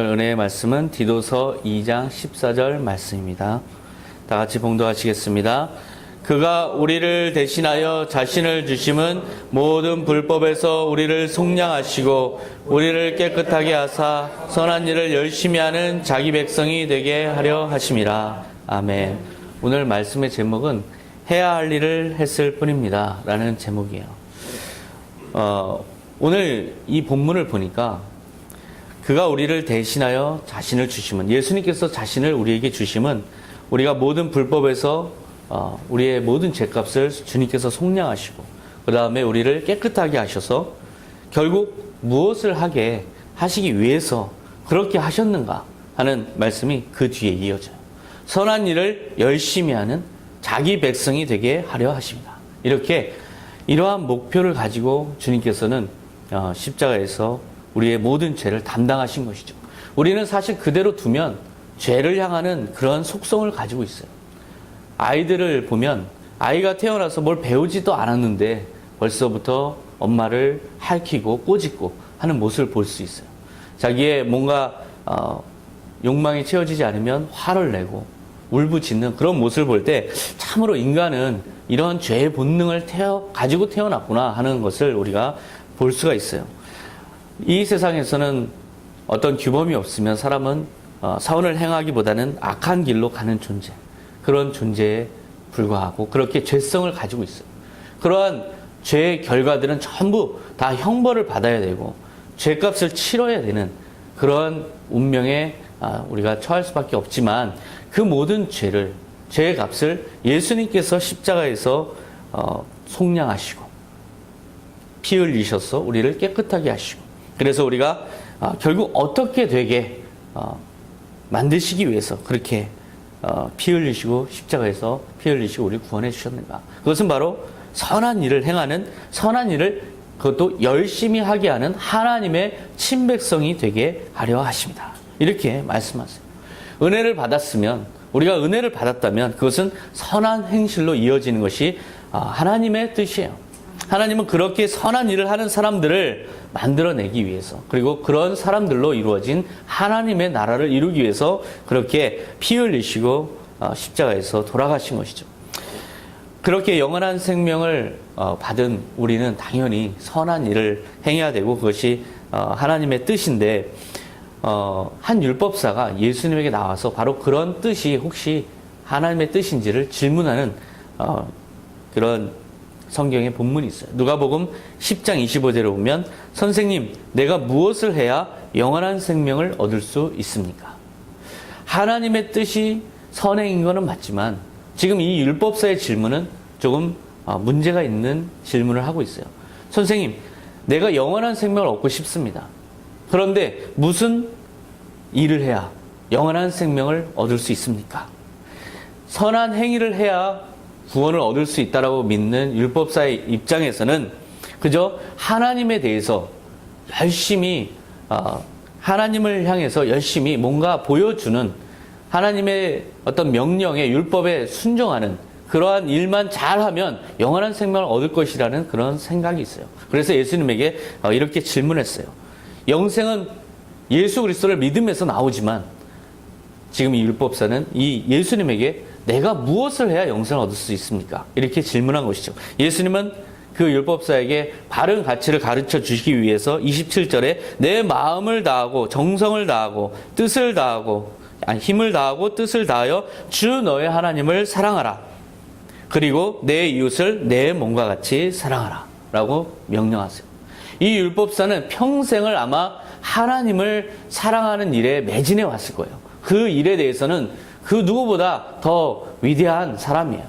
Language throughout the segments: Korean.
은혜의 말씀은 디도서 2장 14절 말씀입니다. 다 같이 봉독하시겠습니다. 그가 우리를 대신하여 자신을 주심은 모든 불법에서 우리를 속량하시고 우리를 깨끗하게 하사 선한 일을 열심히 하는 자기 백성이 되게 하려 하심이라. 아멘. 오늘 말씀의 제목은 해야 할 일을 했을 뿐입니다 라는 제목이에요. 오늘 이 본문을 보니까 그가 우리를 대신하여 자신을 주심은, 예수님께서 자신을 우리에게 주심은 우리가 모든 불법에서 우리의 모든 죄값을 주님께서 속량하시고 그 다음에 우리를 깨끗하게 하셔서 결국 무엇을 하게 하시기 위해서 그렇게 하셨는가 하는 말씀이 그 뒤에 이어져요. 선한 일을 열심히 하는 자기 백성이 되게 하려 하십니다. 이러한 목표를 가지고 주님께서는 십자가에서 우리의 모든 죄를 담당하신 것이죠. 우리는 사실 그대로 두면 죄를 향하는 그런 속성을 가지고 있어요. 아이들을 보면 아이가 태어나서 뭘 배우지도 않았는데 벌써부터 엄마를 핥히고 꼬집고 하는 모습을 볼 수 있어요. 자기의 뭔가 욕망이 채워지지 않으면 화를 내고 울부짖는 그런 모습을 볼 때 참으로 인간은 이런 죄의 본능을 가지고 태어났구나 하는 것을 우리가 볼 수가 있어요. 이 세상에서는 어떤 규범이 없으면 사람은 선을 행하기보다는 악한 길로 가는 존재, 그런 존재에 불과하고 그렇게 죄성을 가지고 있어요. 그러한 죄의 결과들은 전부 다 형벌을 받아야 되고 죄값을 치러야 되는 그런 운명에 우리가 처할 수밖에 없지만 그 모든 죄의 값을 예수님께서 십자가에서 속량하시고 피 흘리셔서 우리를 깨끗하게 하시고, 그래서 우리가 결국 어떻게 되게 만드시기 위해서 그렇게 피 흘리시고 십자가에서 피 흘리시고 우리를 구원해 주셨는가. 그것은 바로 선한 일을 행하는, 선한 일을 그것도 열심히 하게 하는 하나님의 친백성이 되게 하려 하십니다. 이렇게 말씀하세요. 은혜를 받았으면, 우리가 은혜를 받았다면 그것은 선한 행실로 이어지는 것이 하나님의 뜻이에요. 하나님은 그렇게 선한 일을 하는 사람들을 만들어내기 위해서, 그리고 그런 사람들로 이루어진 하나님의 나라를 이루기 위해서 그렇게 피 흘리시고 십자가에서 돌아가신 것이죠. 그렇게 영원한 생명을 받은 우리는 당연히 선한 일을 행해야 되고 그것이 하나님의 뜻인데, 한 율법사가 예수님에게 나와서 바로 그런 뜻이 혹시 하나님의 뜻인지를 질문하는 그런 성경의 본문이 있어요. 누가복음 10장 25절에 보면 선생님, 내가 무엇을 해야 영원한 생명을 얻을 수 있습니까? 하나님의 뜻이 선행인 것은 맞지만 지금 이 율법사의 질문은 조금 문제가 있는 질문을 하고 있어요. 선생님, 내가 영원한 생명을 얻고 싶습니다. 그런데 무슨 일을 해야 영원한 생명을 얻을 수 있습니까? 선한 행위를 해야 구원을 얻을 수 있다라고 믿는 율법사의 입장에서는 그저 하나님에 대해서 열심히 하나님을 향해서 열심히 뭔가 보여주는, 하나님의 어떤 명령에 율법에 순종하는 그러한 일만 잘하면 영원한 생명을 얻을 것이라는 그런 생각이 있어요. 그래서 예수님에게 이렇게 질문했어요. 영생은 예수 그리스도를 믿음에서 나오지만 지금 이 율법사는 이 예수님에게 내가 무엇을 해야 영생을 얻을 수 있습니까? 이렇게 질문한 것이죠. 예수님은 그 율법사에게 바른 가치를 가르쳐 주시기 위해서 27절에 내 마음을 다하고 정성을 다하고 뜻을 다하고 힘을 다하고 뜻을 다하여 주 너의 하나님을 사랑하라. 그리고 내 이웃을 내 몸과 같이 사랑하라 라고 명령하세요. 이 율법사는 평생을 아마 하나님을 사랑하는 일에 매진해 왔을 거예요. 그 일에 대해서는 그 누구보다 더 위대한 사람이에요.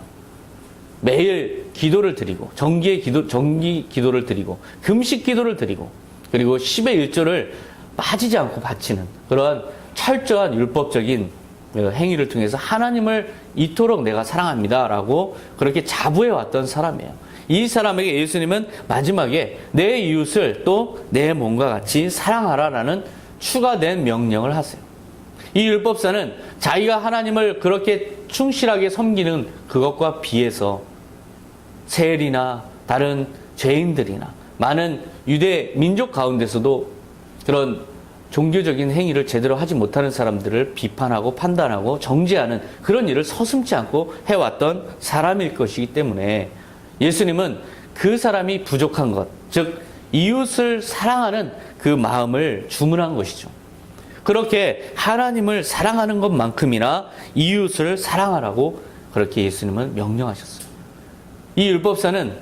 매일 기도를 드리고 정기 기도를 드리고 금식 기도를 드리고 그리고 10의 1조를 빠지지 않고 바치는 그러한 철저한 율법적인 행위를 통해서 하나님을 이토록 내가 사랑합니다 라고 그렇게 자부해 왔던 사람이에요. 이 사람에게 예수님은 마지막에 내 이웃을 또 내 몸과 같이 사랑하라 라는 추가된 명령을 하세요. 이 율법사는 자기가 하나님을 그렇게 충실하게 섬기는 그것과 비해서 세엘이나 다른 죄인들이나 많은 유대 민족 가운데서도 그런 종교적인 행위를 제대로 하지 못하는 사람들을 비판하고 판단하고 정죄하는 그런 일을 서슴지 않고 해왔던 사람일 것이기 때문에 예수님은 그 사람이 부족한 것, 즉 이웃을 사랑하는 그 마음을 주문한 것이죠. 그렇게 하나님을 사랑하는 것만큼이나 이웃을 사랑하라고 그렇게 예수님은 명령하셨어요. 이 율법사는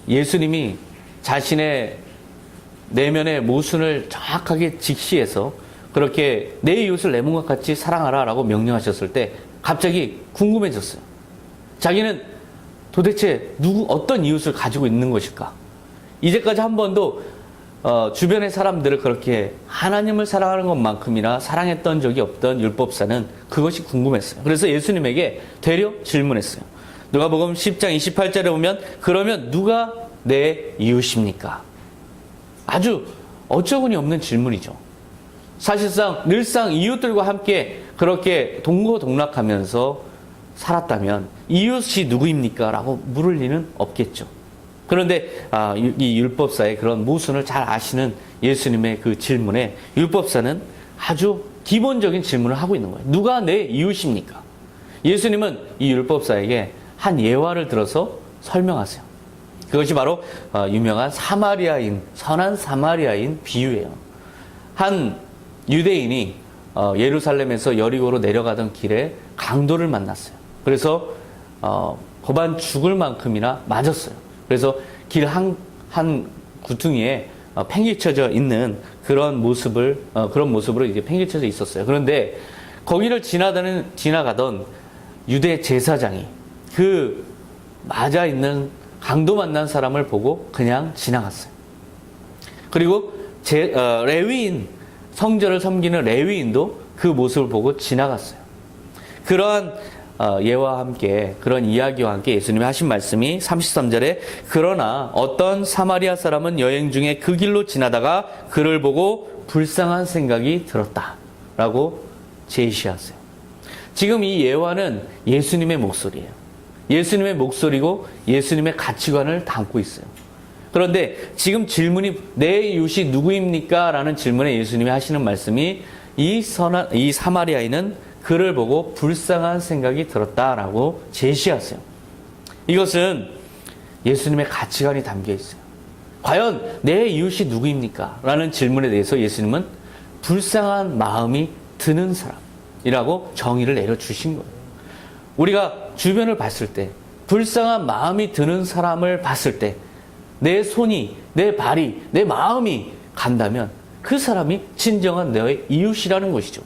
예수님이 자신의 내면의 모순을 정확하게 직시해서 그렇게 내 이웃을 내 몸과 같이 사랑하라 라고 명령하셨을 때 갑자기 궁금해졌어요. 자기는 도대체 어떤 이웃을 가지고 있는 것일까? 이제까지 한 번도 주변의 사람들을 그렇게 하나님을 사랑하는 것만큼이나 사랑했던 적이 없던 율법사는 그것이 궁금했어요. 그래서 예수님에게 되려 질문했어요. 누가복음 10장 28절에 보면 그러면 누가 내 이웃입니까? 아주 어처구니 없는 질문이죠. 사실상 늘상 이웃들과 함께 그렇게 동고동락하면서 살았다면 이웃이 누구입니까? 라고 물을 리는 없겠죠. 그런데 이 율법사의 그런 모순을 잘 아시는 예수님의 그 질문에 율법사는 아주 기본적인 질문을 하고 있는 거예요. 누가 내 이웃입니까? 예수님은 이 율법사에게 한 예화를 들어서 설명하세요. 그것이 바로 유명한 선한 사마리아인 비유예요. 한 유대인이 예루살렘에서 여리고로 내려가던 길에 강도를 만났어요. 그래서 법안 죽을 만큼이나 맞았어요. 그래서 길 한 구퉁이에 팽개쳐져 있는 그런 모습으로 이제 팽개쳐져 있었어요. 그런데 거기를 지나가던 유대 제사장이 그 맞아 있는 강도 만난 사람을 보고 그냥 지나갔어요. 그리고 레위인, 성전을 섬기는 레위인도 그 모습을 보고 지나갔어요. 그러한 예와 함께, 그런 이야기와 함께 예수님이 하신 말씀이 33절에 그러나 어떤 사마리아 사람은 여행 중에 그 길로 지나다가 그를 보고 불쌍한 생각이 들었다 라고 제시하세요. 지금 이 예화는 예수님의 목소리예요. 예수님의 목소리고 예수님의 가치관을 담고 있어요. 그런데 지금 질문이 내 이웃이 누구입니까? 라는 질문에 예수님이 하시는 말씀이 이 사마리아인은 그를 보고 불쌍한 생각이 들었다라고 제시하세요. 이것은 예수님의 가치관이 담겨 있어요. 과연 내 이웃이 누구입니까? 라는 질문에 대해서 예수님은 불쌍한 마음이 드는 사람이라고 정의를 내려주신 거예요. 우리가 주변을 봤을 때 불쌍한 마음이 드는 사람을 봤을 때 내 손이, 내 발이, 내 마음이 간다면 그 사람이 진정한 너의 이웃이라는 것이죠.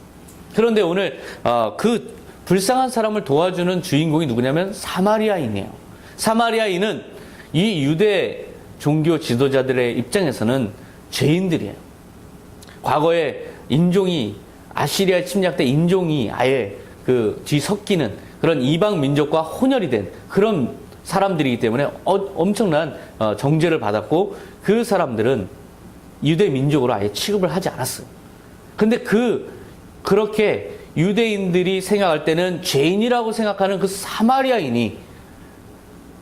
그런데 오늘 그 불쌍한 사람을 도와주는 주인공이 누구냐면 사마리아인이에요. 사마리아인은 이 유대 종교 지도자들의 입장에서는 죄인들이에요. 과거에 인종이 아시리아에 침략된 인종이 아예 그 뒤섞이는 그런 이방 민족과 혼혈이 된 그런 사람들이기 때문에 엄청난 정죄를 받았고 그 사람들은 유대 민족으로 아예 취급을 하지 않았어요. 근데 그렇게 유대인들이 생각할 때는 죄인이라고 생각하는 그 사마리아인이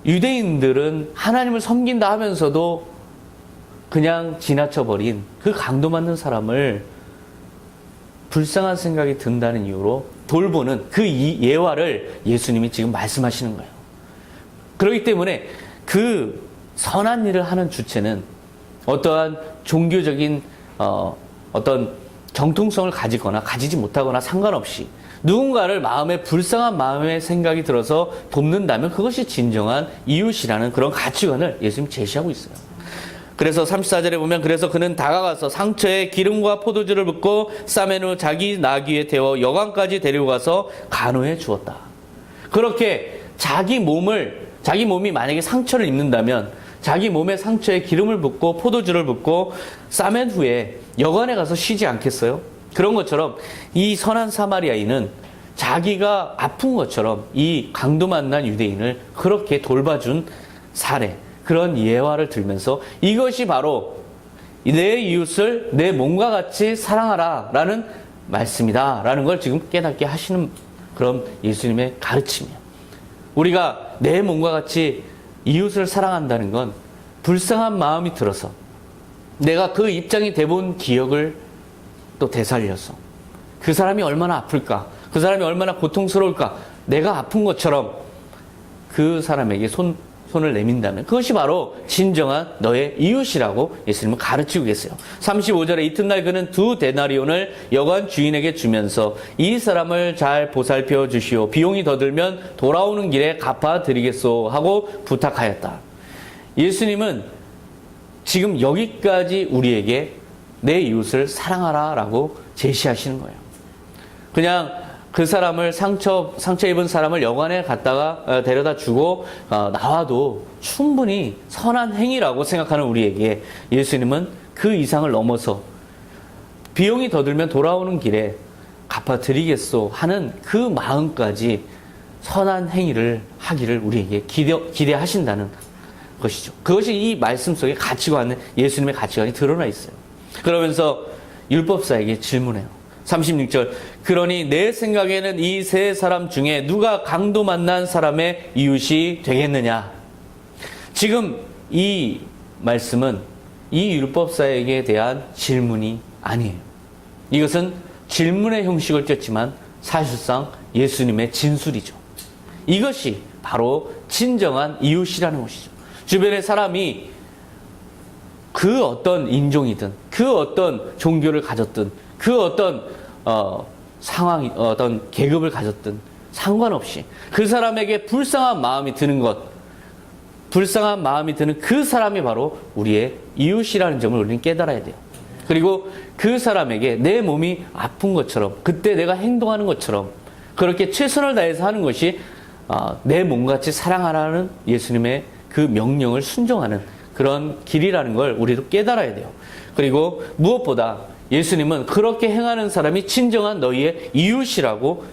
유대인들은 하나님을 섬긴다 하면서도 그냥 지나쳐버린 그 강도 맞는 사람을 불쌍한 생각이 든다는 이유로 돌보는 그 예화를 예수님이 지금 말씀하시는 거예요. 그렇기 때문에 그 선한 일을 하는 주체는 어떠한 종교적인 어떤 정통성을 가지거나 가지지 못하거나 상관없이 누군가를 마음에 불쌍한 마음의 생각이 들어서 돕는다면 그것이 진정한 이웃이라는 그런 가치관을 예수님이 제시하고 있어요. 그래서 34절에 보면 그래서 그는 다가가서 상처에 기름과 포도주를 붓고 싸맨 후 자기 나귀에 태워 여관까지 데리고 가서 간호해 주었다. 그렇게 자기 몸이 만약에 상처를 입는다면 자기 몸의 상처에 기름을 붓고 포도주를 붓고 싸맨 후에 여관에 가서 쉬지 않겠어요? 그런 것처럼 이 선한 사마리아인은 자기가 아픈 것처럼 이 강도 만난 유대인을 그렇게 돌봐준 사례, 그런 예화를 들면서 이것이 바로 내 이웃을 내 몸과 같이 사랑하라 라는 말씀이다 라는 걸 지금 깨닫게 하시는 그런 예수님의 가르침이에요. 우리가 내 몸과 같이 이웃을 사랑한다는 건 불쌍한 마음이 들어서 내가 그 입장이 돼본 기억을 또 되살려서 그 사람이 얼마나 아플까? 그 사람이 얼마나 고통스러울까? 내가 아픈 것처럼 그 사람에게 손을 내민다면 그것이 바로 진정한 너의 이웃이라고 예수님은 가르치고 계세요. 35절에 이튿날 그는 2데나리온을 여관 주인에게 주면서 이 사람을 잘 보살펴 주시오. 비용이 더 들면 돌아오는 길에 갚아드리겠소 하고 부탁하였다. 예수님은 지금 여기까지 우리에게 내 이웃을 사랑하라 라고 제시하시는 거예요. 그냥 그 사람을 상처 입은 사람을 여관에 갔다가 데려다 주고 나와도 충분히 선한 행위라고 생각하는 우리에게 예수님은 그 이상을 넘어서 비용이 더 들면 돌아오는 길에 갚아드리겠소 하는 그 마음까지 선한 행위를 하기를 우리에게 기대하신다는 것이죠. 그것이 이 말씀 속에 가치관, 예수님의 가치관이 드러나 있어요. 그러면서 율법사에게 질문해요. 36절 그러니 내 생각에는 이 세 사람 중에 누가 강도 만난 사람의 이웃이 되겠느냐. 지금 이 말씀은 이 율법사에게 대한 질문이 아니에요. 이것은 질문의 형식을 띄었지만 사실상 예수님의 진술이죠. 이것이 바로 진정한 이웃이라는 것이죠. 주변의 사람이 그 어떤 인종이든 그 어떤 종교를 가졌든 그 어떤 상황, 어떤 계급을 가졌든 상관없이 그 사람에게 불쌍한 마음이 드는 것, 불쌍한 마음이 드는 그 사람이 바로 우리의 이웃이라는 점을 우리는 깨달아야 돼요. 그리고 그 사람에게 내 몸이 아픈 것처럼 그때 내가 행동하는 것처럼 그렇게 최선을 다해서 하는 것이 내 몸같이 사랑하라는 예수님의 그 명령을 순종하는 그런 길이라는 걸 우리도 깨달아야 돼요. 그리고 무엇보다 예수님은 그렇게 행하는 사람이 진정한 너희의 이웃이라고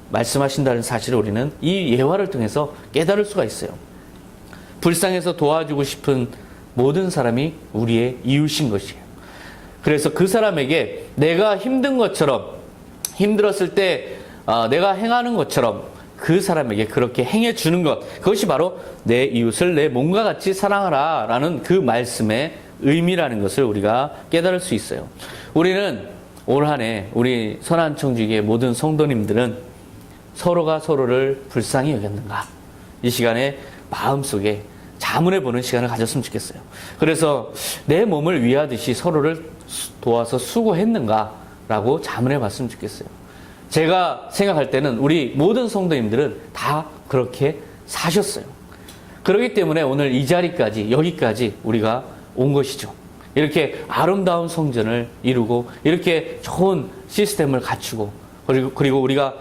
말씀하신다는 사실을 우리는 이 예화를 통해서 깨달을 수가 있어요. 불쌍해서 도와주고 싶은 모든 사람이 우리의 이웃인 것이에요. 그래서 그 사람에게 내가 힘든 것처럼, 힘들었을 때 내가 행하는 것처럼 그 사람에게 그렇게 행해주는 것, 그것이 바로 내 이웃을 내 몸과 같이 사랑하라 라는 그 말씀의 의미라는 것을 우리가 깨달을 수 있어요. 우리는 올 한 해 우리 선한청주교의 모든 성도님들은 서로가 서로를 불쌍히 여겼는가? 이 시간에 마음속에 자문해보는 시간을 가졌으면 좋겠어요. 그래서 내 몸을 위하듯이 서로를 도와서 수고했는가? 라고 자문해봤으면 좋겠어요. 제가 생각할 때는 우리 모든 성도님들은 다 그렇게 사셨어요. 그렇기 때문에 오늘 이 자리까지, 여기까지 우리가 온 것이죠. 이렇게 아름다운 성전을 이루고 이렇게 좋은 시스템을 갖추고 그리고 우리가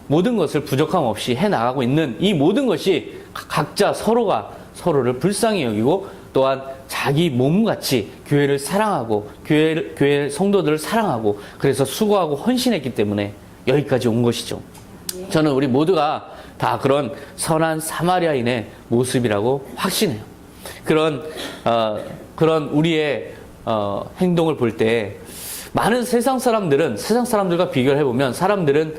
모든 것을 부족함 없이 해나가고 있는 이 모든 것이 각자 서로가 서로를 불쌍히 여기고 또한 자기 몸같이 교회를 사랑하고 교회 성도들을 사랑하고 그래서 수고하고 헌신했기 때문에 여기까지 온 것이죠. 저는 우리 모두가 다 그런 선한 사마리아인의 모습이라고 확신해요. 그런 우리의 행동을 볼 때 많은 세상 사람들과 비교를 해보면 사람들은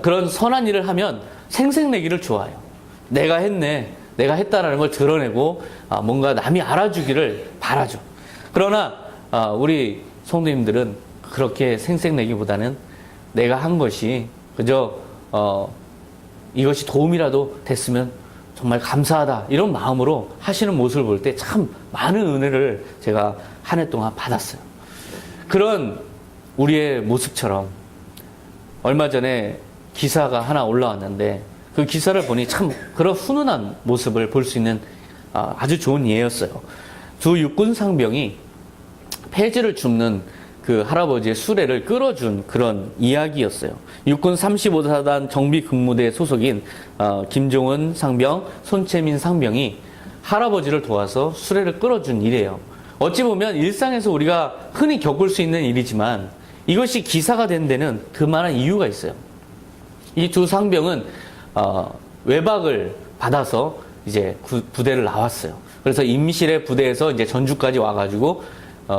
그런 선한 일을 하면 생색내기를 좋아해요. 내가 했네, 내가 했다라는 걸 드러내고 뭔가 남이 알아주기를 바라죠. 그러나 우리 성도님들은 그렇게 생색내기보다는 내가 한 것이 그저 이것이 도움이라도 됐으면 정말 감사하다 이런 마음으로 하시는 모습을 볼 때 참 많은 은혜를 제가 한 해 동안 받았어요. 그런 우리의 모습처럼 얼마 전에 기사가 하나 올라왔는데 그 기사를 보니 참 그런 훈훈한 모습을 볼 수 있는 아주 좋은 예였어요. 두 육군 상병이 폐지를 줍는 그 할아버지의 수레를 끌어준 그런 이야기였어요. 육군 35사단 정비근무대 소속인 김종은 상병, 손채민 상병이 할아버지를 도와서 수레를 끌어준 일이에요. 어찌 보면 일상에서 우리가 흔히 겪을 수 있는 일이지만 이것이 기사가 된 데는 그만한 이유가 있어요. 이 두 상병은 외박을 받아서 이제 부대를 나왔어요. 그래서 임실의 부대에서 이제 전주까지 와가지고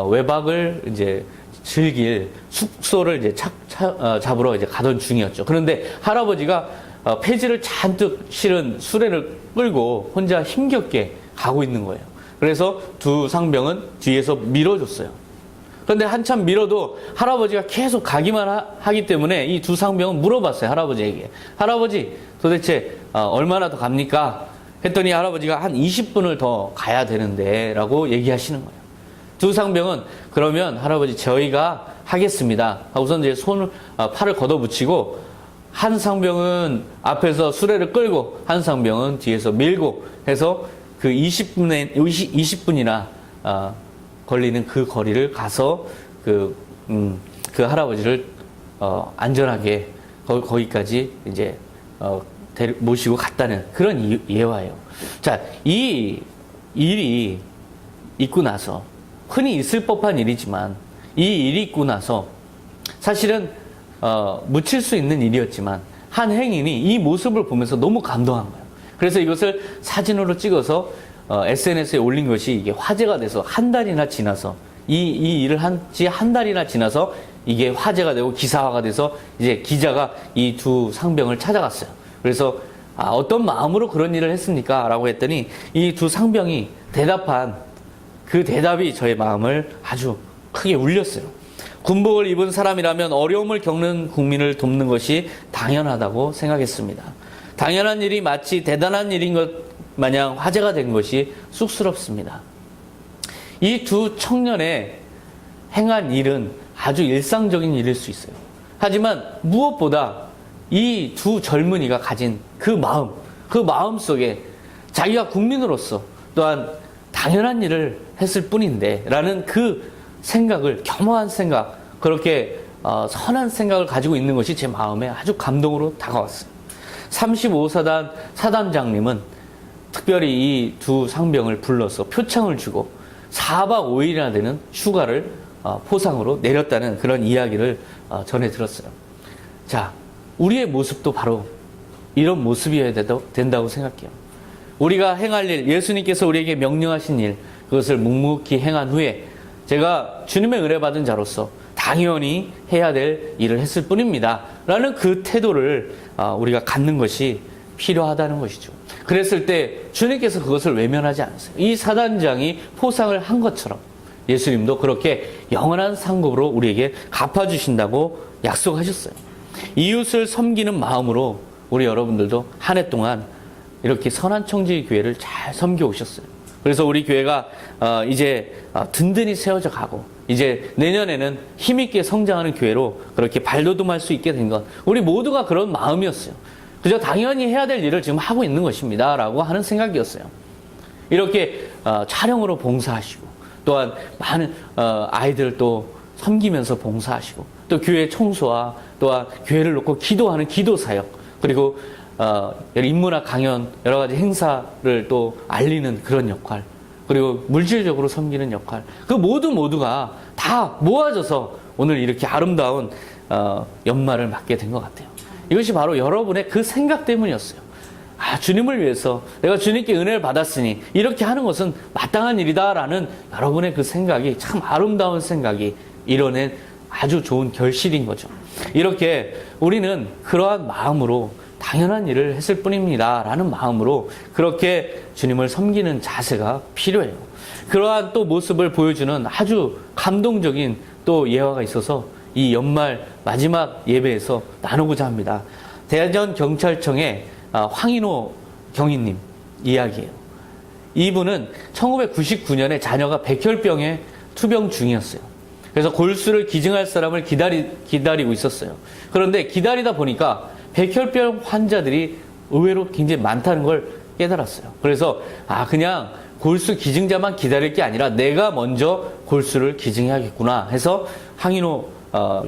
외박을 이제 즐길 숙소를 이제 잡으러 이제 가던 중이었죠. 그런데 할아버지가 폐지를 잔뜩 실은 수레를 끌고 혼자 힘겹게 가고 있는 거예요. 그래서 두 상병은 뒤에서 밀어줬어요. 그런데 한참 미뤄도 할아버지가 계속 가기만 하기 때문에 이 두 상병은 물어봤어요. 할아버지에게. 할아버지 도대체 얼마나 더 갑니까? 했더니 할아버지가 한 20분을 더 가야 되는데 라고 얘기하시는 거예요. 두 상병은 그러면 할아버지 저희가 하겠습니다 하고선 이제 팔을 걷어붙이고, 한 상병은 앞에서 수레를 끌고 한 상병은 뒤에서 밀고 해서 그 20분이나 걸리는 그 거리를 가서 그 할아버지를 안전하게 거기까지 이제 모시고 갔다는 그런 예화예요. 자, 이 일이 있고 나서, 흔히 있을 법한 일이지만 이 일이 있고 나서 사실은 묻힐 수 있는 일이었지만 한 행인이 이 모습을 보면서 너무 감동한 거예요. 그래서 이것을 사진으로 찍어서 SNS에 올린 것이 이게 화제가 돼서 한 달이나 지나서 이 일을 한 지 한 달이나 지나서 이게 화제가 되고 기사화가 돼서 이제 기자가 이 두 상병을 찾아갔어요. 그래서 어떤 마음으로 그런 일을 했습니까? 라고 했더니 이 두 상병이 대답한 그 대답이 저의 마음을 아주 크게 울렸어요. 군복을 입은 사람이라면 어려움을 겪는 국민을 돕는 것이 당연하다고 생각했습니다. 당연한 일이 마치 대단한 일인 것 마냥 화제가 된 것이 쑥스럽습니다. 이 두 청년의 행한 일은 아주 일상적인 일일 수 있어요. 하지만 무엇보다 이 두 젊은이가 가진 그 마음 속에 자기가 국민으로서 또한 당연한 일을 했을 뿐인데 라는 그 생각을, 겸허한 생각, 그렇게 선한 생각을 가지고 있는 것이 제 마음에 아주 감동으로 다가왔어요. 35사단 사단장님은 특별히 이 두 상병을 불러서 표창을 주고 4박 5일이나 되는 휴가를 포상으로 내렸다는 그런 이야기를 전해 들었어요. 자, 우리의 모습도 바로 이런 모습이어야 된다고 생각해요. 우리가 행할 일, 예수님께서 우리에게 명령하신 일, 그것을 묵묵히 행한 후에 제가 주님의 은혜 받은 자로서 당연히 해야 될 일을 했을 뿐입니다 라는 그 태도를 우리가 갖는 것이 필요하다는 것이죠. 그랬을 때 주님께서 그것을 외면하지 않으세요. 이 사단장이 포상을 한 것처럼 예수님도 그렇게 영원한 상급으로 우리에게 갚아주신다고 약속하셨어요. 이웃을 섬기는 마음으로 우리 여러분들도 한 해 동안 이렇게 선한 청지 교회를 잘 섬겨 오셨어요. 그래서 우리 교회가 이제 든든히 세워져 가고 이제 내년에는 힘있게 성장하는 교회로 그렇게 발돋움할 수 있게 된 것, 우리 모두가 그런 마음이었어요. 그저 당연히 해야 될 일을 지금 하고 있는 것입니다 라고 하는 생각이었어요. 이렇게 촬영으로 봉사하시고 또한 많은 아이들을 또 섬기면서 봉사하시고 또 교회 청소와 또한 교회를 놓고 기도하는 기도사역, 그리고 인문학 강연, 여러 가지 행사를 또 알리는 그런 역할, 그리고 물질적으로 섬기는 역할, 그 모두가 다 모아져서 오늘 이렇게 아름다운 연말을 맞게 된 것 같아요. 이것이 바로 여러분의 그 생각 때문이었어요. 주님을 위해서 내가 주님께 은혜를 받았으니 이렇게 하는 것은 마땅한 일이다라는 여러분의 그 생각이, 참 아름다운 생각이 이뤄낸 아주 좋은 결실인 거죠. 이렇게 우리는 그러한 마음으로 당연한 일을 했을 뿐입니다 라는 마음으로 그렇게 주님을 섬기는 자세가 필요해요. 그러한 또 모습을 보여주는 아주 감동적인 또 예화가 있어서 이 연말 마지막 예배에서 나누고자 합니다. 대전경찰청의 황인호 경위님 이야기예요. 이분은 1999년에 자녀가 백혈병에 투병 중이었어요. 그래서 골수를 기증할 사람을 기다리고 있었어요. 그런데 기다리다 보니까 백혈병 환자들이 의외로 굉장히 많다는 걸 깨달았어요. 그래서 그냥 골수 기증자만 기다릴 게 아니라 내가 먼저 골수를 기증해야겠구나 해서 황인호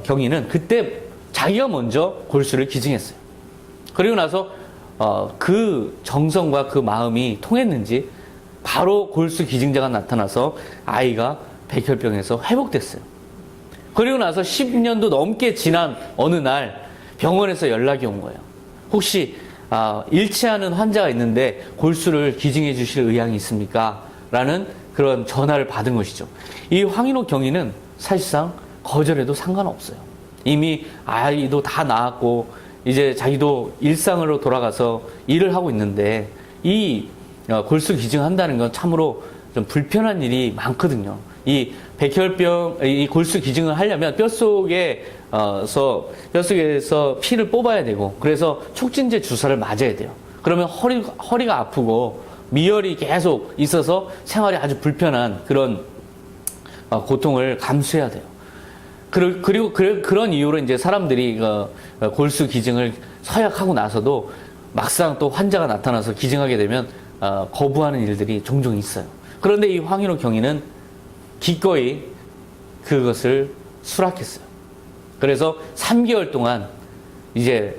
경위는 그때 자기가 먼저 골수를 기증했어요. 그리고 나서 그 정성과 그 마음이 통했는지 바로 골수 기증자가 나타나서 아이가 백혈병에서 회복됐어요. 그리고 나서 10년도 넘게 지난 어느 날 병원에서 연락이 온 거예요. 혹시 일치하는 환자가 있는데 골수를 기증해 주실 의향이 있습니까? 라는 그런 전화를 받은 것이죠. 이 황인호 경위는 사실상 거절해도 상관없어요. 이미 아이도 다 낳았고 이제 자기도 일상으로 돌아가서 일을 하고 있는데 이 골수 기증한다는 건 참으로 좀 불편한 일이 많거든요. 이 백혈병, 이 골수 기증을 하려면 뼛속에서 피를 뽑아야 되고, 그래서 촉진제 주사를 맞아야 돼요. 그러면 허리가 아프고 미열이 계속 있어서 생활이 아주 불편한 그런 고통을 감수해야 돼요. 그리고 그런 이유로 이제 사람들이 골수 기증을 서약하고 나서도 막상 또 환자가 나타나서 기증하게 되면 거부하는 일들이 종종 있어요. 그런데 이 황인호 경위는 기꺼이 그것을 수락했어요. 그래서 3개월 동안 이제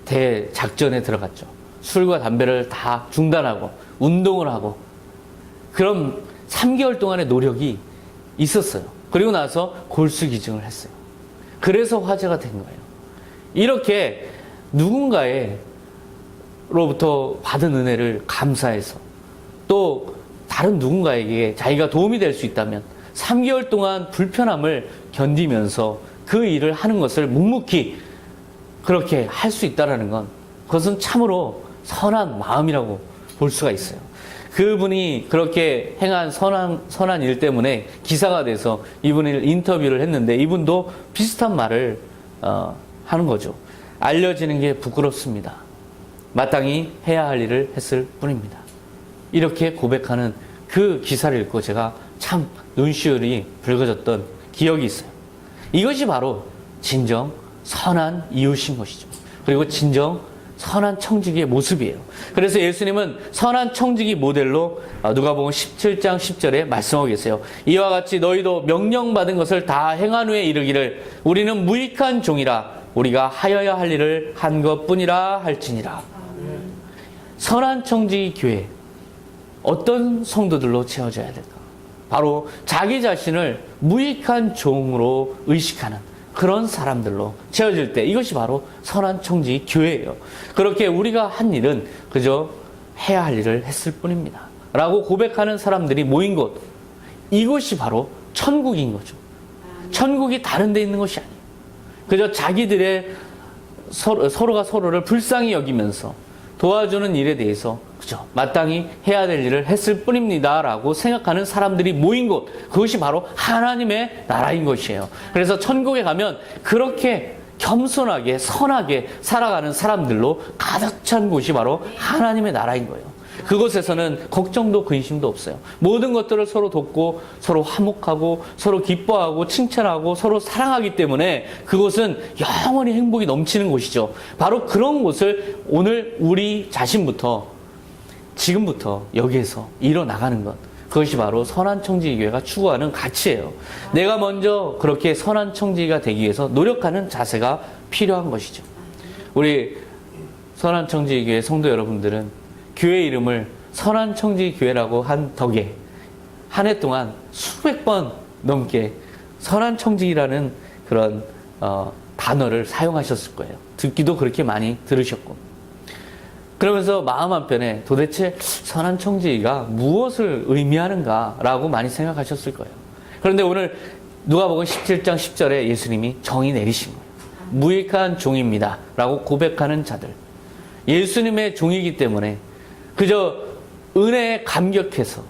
대작전에 들어갔죠. 술과 담배를 다 중단하고 운동을 하고, 그럼 3개월 동안의 노력이 있었어요. 그리고 나서 골수 기증을 했어요. 그래서 화제가 된 거예요. 이렇게 누군가로부터 받은 은혜를 감사해서 또 다른 누군가에게 자기가 도움이 될 수 있다면 3개월 동안 불편함을 견디면서 그 일을 하는 것을 묵묵히 그렇게 할 수 있다는 건, 그것은 참으로 선한 마음이라고 볼 수가 있어요. 그분이 그렇게 행한 선한 일 때문에 기사가 돼서 이분을 인터뷰를 했는데, 이분도 비슷한 말을 하는 거죠. 알려지는 게 부끄럽습니다. 마땅히 해야 할 일을 했을 뿐입니다. 이렇게 고백하는 그 기사를 읽고 제가 참 눈시울이 붉어졌던 기억이 있어요. 이것이 바로 진정 선한 이웃인 것이죠. 그리고 진정 선한 청지기의 모습이에요. 그래서 예수님은 선한 청지기 모델로 누가복음 17장 10절에 말씀하고 계세요. 이와 같이 너희도 명령받은 것을 다 행한 후에 이르기를 우리는 무익한 종이라 우리가 하여야 할 일을 한 것뿐이라 할지니라. 선한 청지기 교회, 어떤 성도들로 채워져야 될까? 바로 자기 자신을 무익한 종으로 의식하는 그런 사람들로 채워질 때, 이것이 바로 선한 청지기 교회예요. 그렇게 우리가 한 일은 그저 해야 할 일을 했을 뿐입니다 라고 고백하는 사람들이 모인 곳, 이것이 바로 천국인 거죠. 천국이 다른 데 있는 것이 아니에요. 그저 자기들의 서로가 서로를 불쌍히 여기면서 도와주는 일에 대해서 그죠, 마땅히 해야 될 일을 했을 뿐입니다 라고 생각하는 사람들이 모인 곳, 그것이 바로 하나님의 나라인 것이에요. 그래서 천국에 가면 그렇게 겸손하게 선하게 살아가는 사람들로 가득 찬 곳이 바로 하나님의 나라인 거예요. 그곳에서는 걱정도 근심도 없어요. 모든 것들을 서로 돕고 서로 화목하고 서로 기뻐하고 칭찬하고 서로 사랑하기 때문에 그곳은 영원히 행복이 넘치는 곳이죠. 바로 그런 곳을 오늘 우리 자신부터, 지금부터 여기에서 이뤄나가는 것, 그것이 바로 선한 청지기 교회가 추구하는 가치예요. 내가 먼저 그렇게 선한 청지기가 되기 위해서 노력하는 자세가 필요한 것이죠. 우리 선한 청지기 교회 성도 여러분들은 교회 이름을 선한 청지기 교회라고 한 덕에 한 해 동안 수백 번 넘게 선한 청지기라는 그런 단어를 사용하셨을 거예요. 듣기도 그렇게 많이 들으셨고, 그러면서 마음 한편에 도대체 선한 청지기가 무엇을 의미하는가라고 많이 생각하셨을 거예요. 그런데 오늘 누가복음 17장 10절에 예수님이 정의 내리신 거예요. 무익한 종입니다 라고 고백하는 자들, 예수님의 종이기 때문에 그저 은혜에 감격해서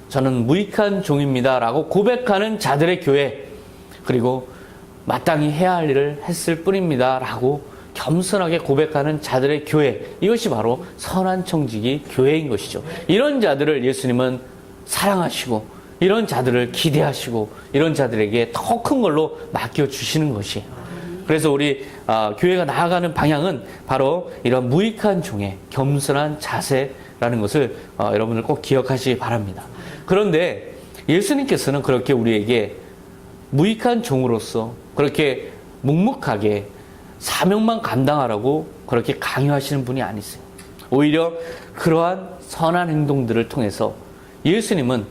저는 무익한 종입니다 라고 고백하는 자들의 교회, 그리고 마땅히 해야 할 일을 했을 뿐입니다 라고 겸손하게 고백하는 자들의 교회, 이것이 바로 선한 청지기 교회인 것이죠. 이런 자들을 예수님은 사랑하시고 이런 자들을 기대하시고 이런 자들에게 더 큰 걸로 맡겨주시는 것이에요. 그래서 우리 교회가 나아가는 방향은 바로 이런 무익한 종의 겸손한 자세라는 것을 여러분들 꼭 기억하시기 바랍니다. 그런데 예수님께서는 그렇게 우리에게 무익한 종으로서 그렇게 묵묵하게 사명만 감당하라고 그렇게 강요하시는 분이 아니세요. 오히려 그러한 선한 행동들을 통해서 예수님은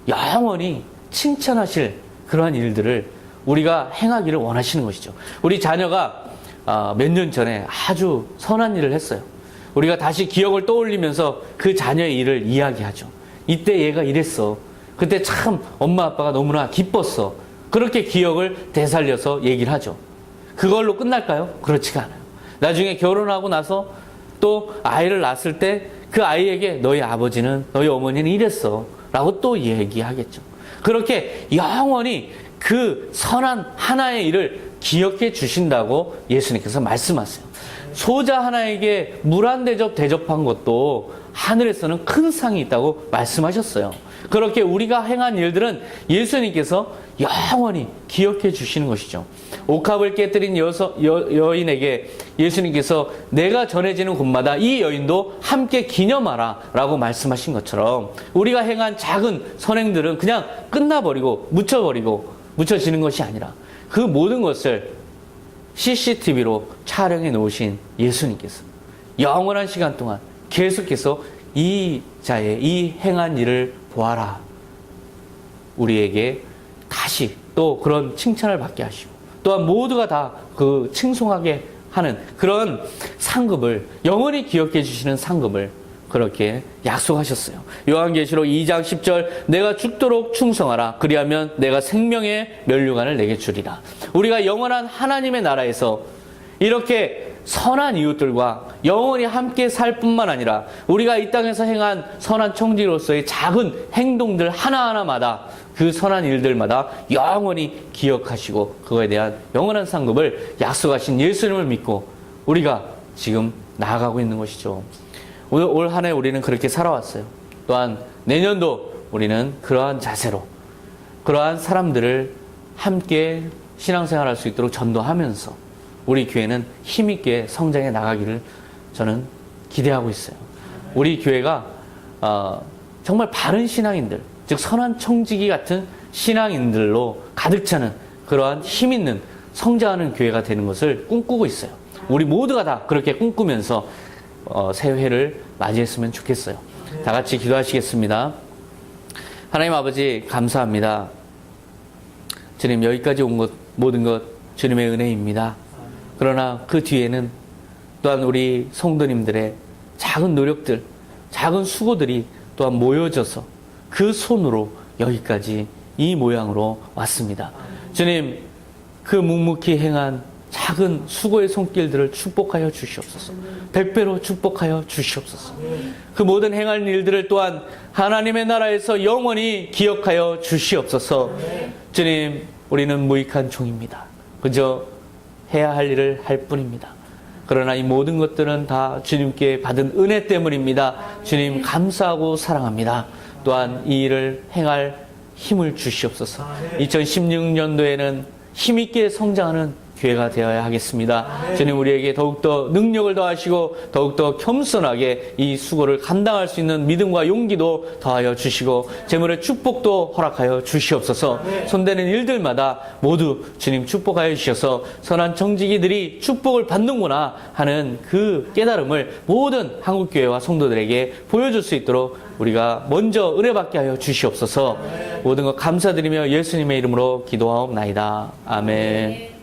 영원히 칭찬하실 그러한 일들을 우리가 행하기를 원하시는 것이죠. 우리 자녀가 몇 년 전에 아주 선한 일을 했어요. 우리가 다시 기억을 떠올리면서 그 자녀의 일을 이야기하죠. 이때 얘가 이랬어. 그때 참 엄마 아빠가 너무나 기뻤어. 그렇게 기억을 되살려서 얘기를 하죠. 그걸로 끝날까요? 그렇지가 않아요. 나중에 결혼하고 나서 또 아이를 낳았을 때 그 아이에게 너희 아버지는, 너희 어머니는 이랬어 라고 또 얘기하겠죠. 그렇게 영원히 그 선한 하나의 일을 기억해 주신다고 예수님께서 말씀하세요. 소자 하나에게 물 한 대접 대접한 것도 하늘에서는 큰 상이 있다고 말씀하셨어요. 그렇게 우리가 행한 일들은 예수님께서 영원히 기억해 주시는 것이죠. 옥합을 깨뜨린 여인에게 예수님께서 내가 전해지는 곳마다 이 여인도 함께 기념하라 라고 말씀하신 것처럼 우리가 행한 작은 선행들은 그냥 끝나버리고 묻혀지는 것이 아니라 그 모든 것을 CCTV로 촬영해 놓으신 예수님께서 영원한 시간 동안 계속해서 이 자의 이 행한 일을 보아라. 우리에게 다시 또 그런 칭찬을 받게 하시고 또한 모두가 다 그 칭송하게 하는 그런 상급을 영원히 기억해 주시는 상급을 그렇게 약속하셨어요. 요한계시록 2장 10절 내가 죽도록 충성하라. 그리하면 내가 생명의 면류관을 내게 주리라. 우리가 영원한 하나님의 나라에서 이렇게 선한 이웃들과 영원히 함께 살 뿐만 아니라 우리가 이 땅에서 행한 선한 청지로서의 작은 행동들 하나하나마다 그 선한 일들마다 영원히 기억하시고 그거에 대한 영원한 상급을 약속하신 예수님을 믿고 우리가 지금 나아가고 있는 것이죠. 올 한 해 우리는 그렇게 살아왔어요. 또한 내년도 우리는 그러한 자세로 그러한 사람들을 함께 신앙생활할 수 있도록 전도하면서 우리 교회는 힘있게 성장해 나가기를 저는 기대하고 있어요. 우리 교회가 정말 바른 신앙인들, 즉 선한 청지기 같은 신앙인들로 가득 차는 그러한 힘있는 성장하는 교회가 되는 것을 꿈꾸고 있어요. 우리 모두가 다 그렇게 꿈꾸면서 새해를 맞이했으면 좋겠어요. 다 같이 기도하시겠습니다. 하나님 아버지 감사합니다. 주님 여기까지 온 것 모든 것 주님의 은혜입니다. 그러나 그 뒤에는 또한 우리 성도님들의 작은 노력들, 작은 수고들이 또한 모여져서 그 손으로 여기까지 이 모양으로 왔습니다. 주님, 그 묵묵히 행한 작은 수고의 손길들을 축복하여 주시옵소서. 100배로 축복하여 주시옵소서. 그 모든 행할 일들을 또한 하나님의 나라에서 영원히 기억하여 주시옵소서. 주님, 우리는 무익한 종입니다. 그저 해야 할 일을 할 뿐입니다. 그러나 이 모든 것들은 다 주님께 받은 은혜 때문입니다. 주님 감사하고 사랑합니다. 또한 이 일을 행할 힘을 주시옵소서. 2016년도에는 힘있게 성장하는 교회가 되어야 하겠습니다. 주님 우리에게 더욱더 능력을 더하시고 더욱더 겸손하게 이 수고를 감당할 수 있는 믿음과 용기도 더하여 주시고 재물의 축복도 허락하여 주시옵소서. 손대는 일들마다 모두 주님 축복하여 주셔서 선한 정직이들이 축복을 받는구나 하는 그 깨달음을 모든 한국교회와 성도들에게 보여줄 수 있도록 우리가 먼저 은혜받게 하여 주시옵소서. 모든 것 감사드리며 예수님의 이름으로 기도하옵나이다. 아멘.